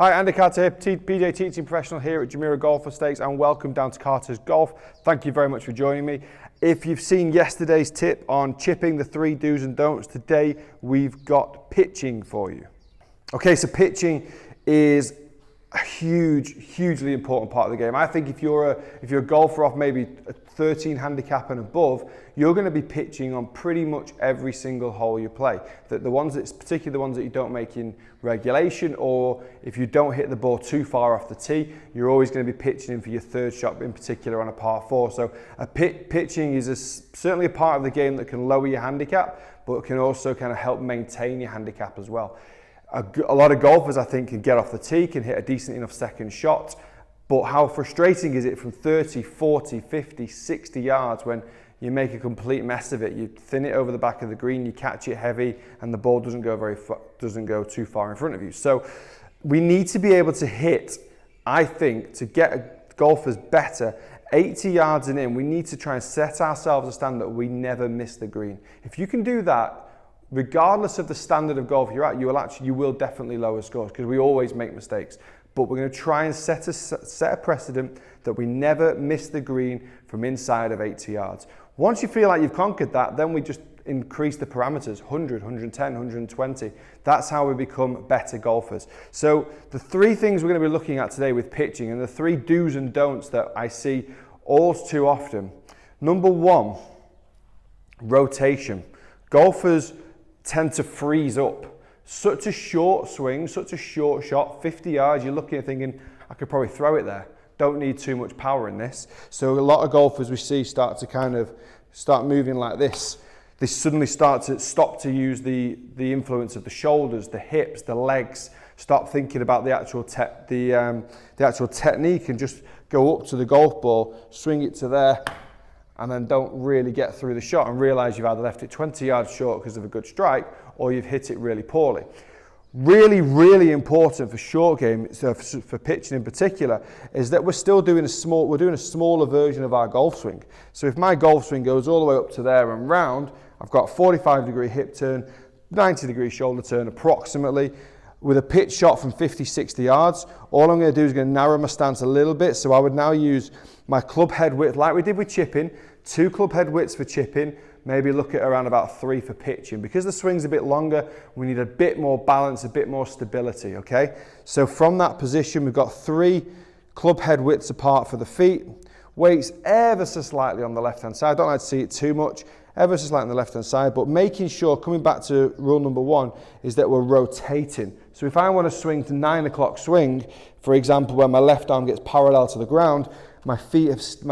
Hi, Andy Carter here, PJ Teaching Professional here at Jumeirah Golf Estates, and welcome down to Carter's Golf. Thank you very much for joining me. If you've seen yesterday's tip on chipping, the 3 do's and don'ts, today we've got pitching for you. Okay, so pitching is a hugely important part of the game. I think if you're a golfer off maybe a 13 handicap and above, you're going to be pitching on pretty much every single hole you play. Particularly the ones that you don't make in regulation, or if you don't hit the ball too far off the tee, you're always going to be pitching in for your third shot, in particular on a par 4. So pitching is certainly a part of the game that can lower your handicap, but it can also kind of help maintain your handicap as well. A lot of golfers, I think, can get off the tee, can hit a decent enough second shot, but how frustrating is it from 30, 40, 50, 60 yards when you make a complete mess of it? You thin it over the back of the green, you catch it heavy, and the ball doesn't go too far in front of you. So we need to be able to hit, I think, to get golfers better, 80 yards and in, we need to try and set ourselves a standard that we never miss the green. If you can do that, regardless of the standard of golf you're at, you will definitely lower scores, because we always make mistakes. But we're going to try and set a precedent that we never miss the green from inside of 80 yards. Once you feel like you've conquered that, then we just increase the parameters, 100, 110, 120. That's how we become better golfers. So the 3 things we're going to be looking at today with pitching, and the 3 do's and don'ts that I see all too often. Number 1, rotation. Golfers tend to freeze up. Such a short swing, such a short shot, 50 yards, you're looking at thinking, I could probably throw it there. Don't need too much power in this. So a lot of golfers we see start moving like this. They suddenly stop to use the influence of the shoulders, the hips, the legs, stop thinking about the actual technique, and just go up to the golf ball, swing it to there, and then don't really get through the shot and realise you've either left it 20 yards short because of a good strike, or you've hit it really poorly. Really important for short game, so for pitching in particular, is that we're doing a smaller version of our golf swing. So if my golf swing goes all the way up to there and round, I've got 45-degree hip turn, 90-degree shoulder turn approximately, with a pitch shot from 50, 60 yards. All I'm going to do is going to narrow my stance a little bit. So I would now use my club head width, like we did with chipping, 2 club head widths for chipping, maybe look at around about 3 for pitching. Because the swing's a bit longer, we need a bit more balance, a bit more stability, okay? So from that position, we've got 3 club head widths apart for the feet, weights ever so slightly on the left-hand side. I don't like to see it too much, ever so slightly on the left-hand side, but making sure, coming back to rule number 1, is that we're rotating. So if I want to swing to 9 o'clock swing, for example, where my left arm gets parallel to the ground, my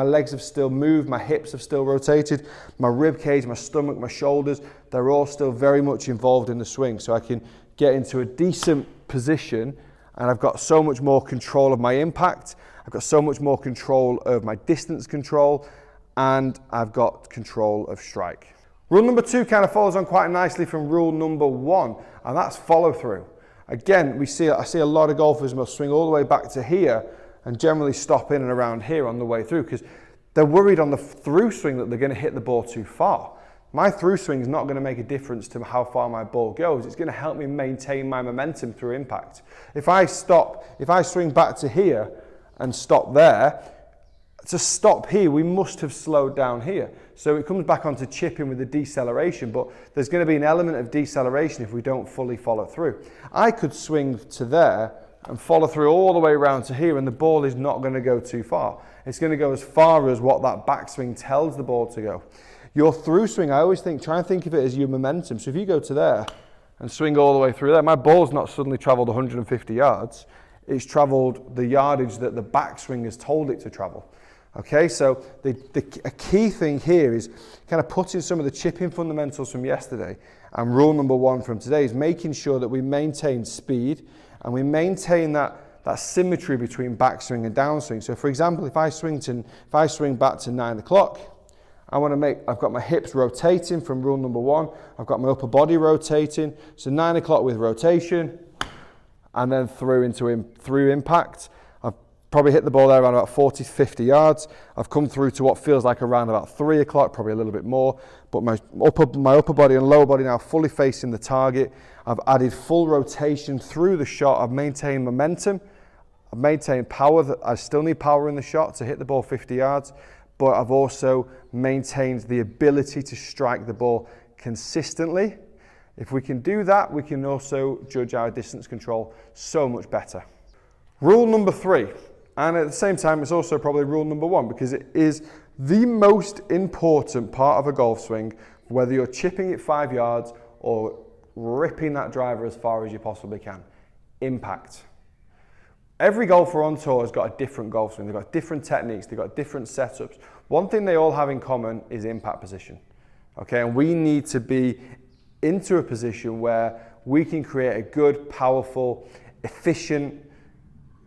legs have still moved, my hips have still rotated, my rib cage, my stomach, my shoulders, they're all still very much involved in the swing. So I can get into a decent position, and I've got so much more control of my impact, I've got so much more control of my distance control, and I've got control of strike. Rule number 2 kind of follows on quite nicely from rule number 1, and that's follow through. Again, I see a lot of golfers will swing all the way back to here and generally stop in and around here on the way through, because they're worried on the through swing that they're going to hit the ball too far. My through swing is not going to make a difference to how far my ball goes. It's going to help me maintain my momentum through impact. If I swing back to here and stop there, to stop here, we must have slowed down here. So it comes back onto chipping with the deceleration, but there's going to be an element of deceleration if we don't fully follow through. I could swing to there and follow through all the way around to here, and the ball is not going to go too far. It's going to go as far as what that backswing tells the ball to go. Your through swing, I always try and think of it as your momentum. So if you go to there and swing all the way through there, my ball's not suddenly traveled 150 yards. It's traveled the yardage that the backswing has told it to travel. Okay, so a key thing here is kind of putting some of the chipping fundamentals from yesterday, and rule number 1 from today is making sure that we maintain speed and we maintain that symmetry between backswing and downswing. So for example, if I swing back to 9 o'clock, I've got my hips rotating from rule number 1, I've got my upper body rotating, so 9 o'clock with rotation, and then through impact. I've probably hit the ball there around about 40 to 50 yards. I've come through to what feels like around about 3 o'clock, probably a little bit more, but my upper body and lower body now fully facing the target. I've added full rotation through the shot. I've maintained momentum. I've maintained power. I still need power in the shot to hit the ball 50 yards, but I've also maintained the ability to strike the ball consistently. If we can do that, we can also judge our distance control so much better. Rule number 3, and at the same time, it's also probably rule number 1, because it is the most important part of a golf swing, whether you're chipping it 5 yards or ripping that driver as far as you possibly can. Impact. Every golfer on tour has got a different golf swing. They've got different techniques. They've got different setups. One thing they all have in common is impact position. Okay, and we need to be into a position where we can create a good, powerful, efficient,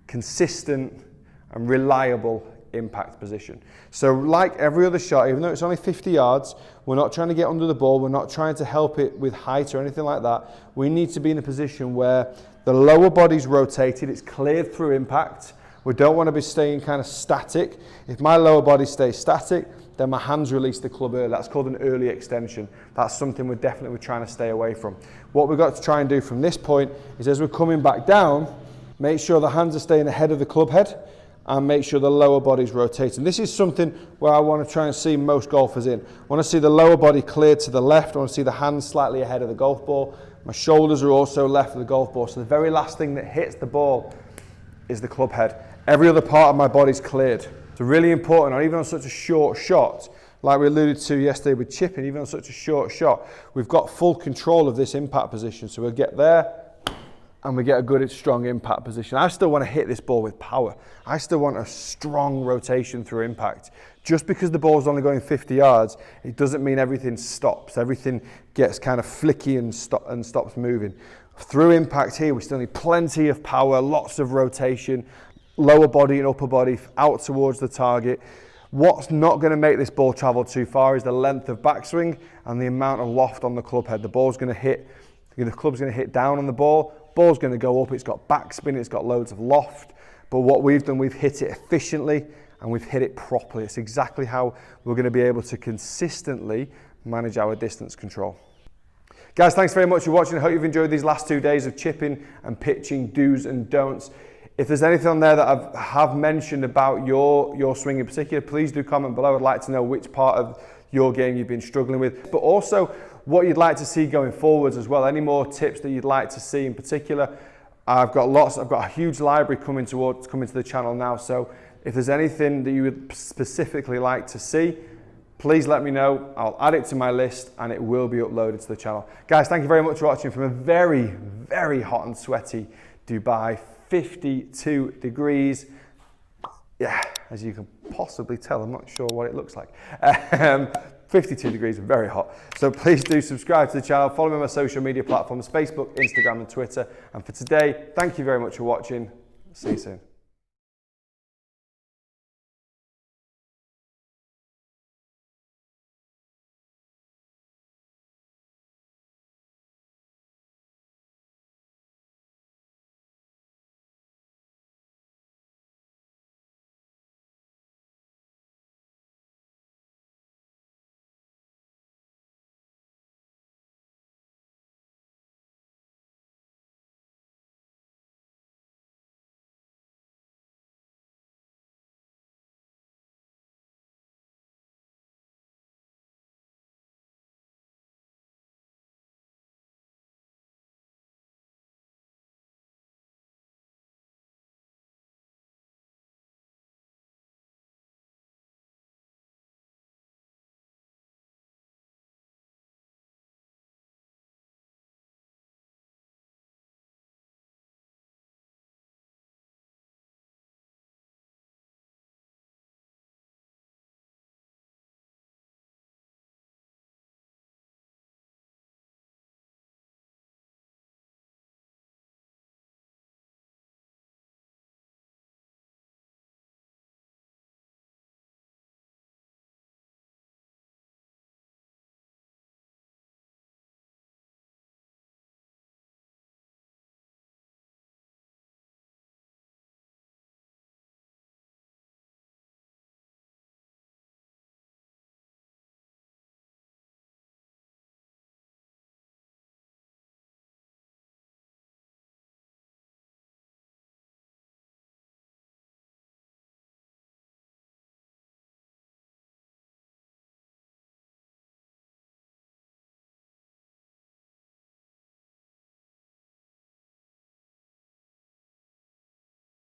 consistent, and reliable impact position. So like every other shot, even though it's only 50 yards, we're not trying to get under the ball, we're not trying to help it with height or anything like that. We need to be in a position where the lower body's rotated, it's cleared through impact. We don't want to be staying kind of static. If my lower body stays static, then my hands release the club early. That's called an early extension. That's something we're trying to stay away from. What we've got to try and do from this point is, as we're coming back down, make sure the hands are staying ahead of the club head and make sure the lower body's rotating. This is something where I want to try and see most golfers in. I want to see the lower body cleared to the left. I want to see the hands slightly ahead of the golf ball. My shoulders are also left of the golf ball. So the very last thing that hits the ball is the club head. Every other part of my body's cleared. It's really important, or even on such a short shot, like we alluded to yesterday with chipping, even on such a short shot, we've got full control of this impact position. So we'll get there and we get a good, strong impact position. I still want to hit this ball with power. I still want a strong rotation through impact. Just because the ball's only going 50 yards, it doesn't mean everything stops. Everything gets kind of flicky and stops moving. Through impact here, we still need plenty of power, lots of rotation, lower body and upper body out towards the target. What's not going to make this ball travel too far is the length of backswing and the amount of loft on the club head. The ball's going to hit, the club's going to hit down on the ball, ball's going to go up, it's got backspin, it's got loads of loft. But what we've done, we've hit it efficiently and we've hit it properly. It's exactly how we're going to be able to consistently manage our distance control. Guys, thanks very much for watching. I hope you've enjoyed these last 2 days of chipping and pitching do's and don'ts. If there's anything on there that I have mentioned about your swing in particular, please do comment below. I'd like to know which part of your game you've been struggling with, but also what you'd like to see going forwards as well. Any more tips that you'd like to see in particular. I've got a huge library coming to the channel now. So if there's anything that you would specifically like to see, please let me know. I'll add it to my list and it will be uploaded to the channel. Guys, thank you very much for watching from a very, very hot and sweaty Dubai. 52 degrees. Yeah, as you can possibly tell, I'm not sure what it looks like. 52 degrees, very hot. So please do subscribe to the channel, follow me on my social media platforms, Facebook, Instagram and Twitter. And for today, thank you very much for watching. See you soon.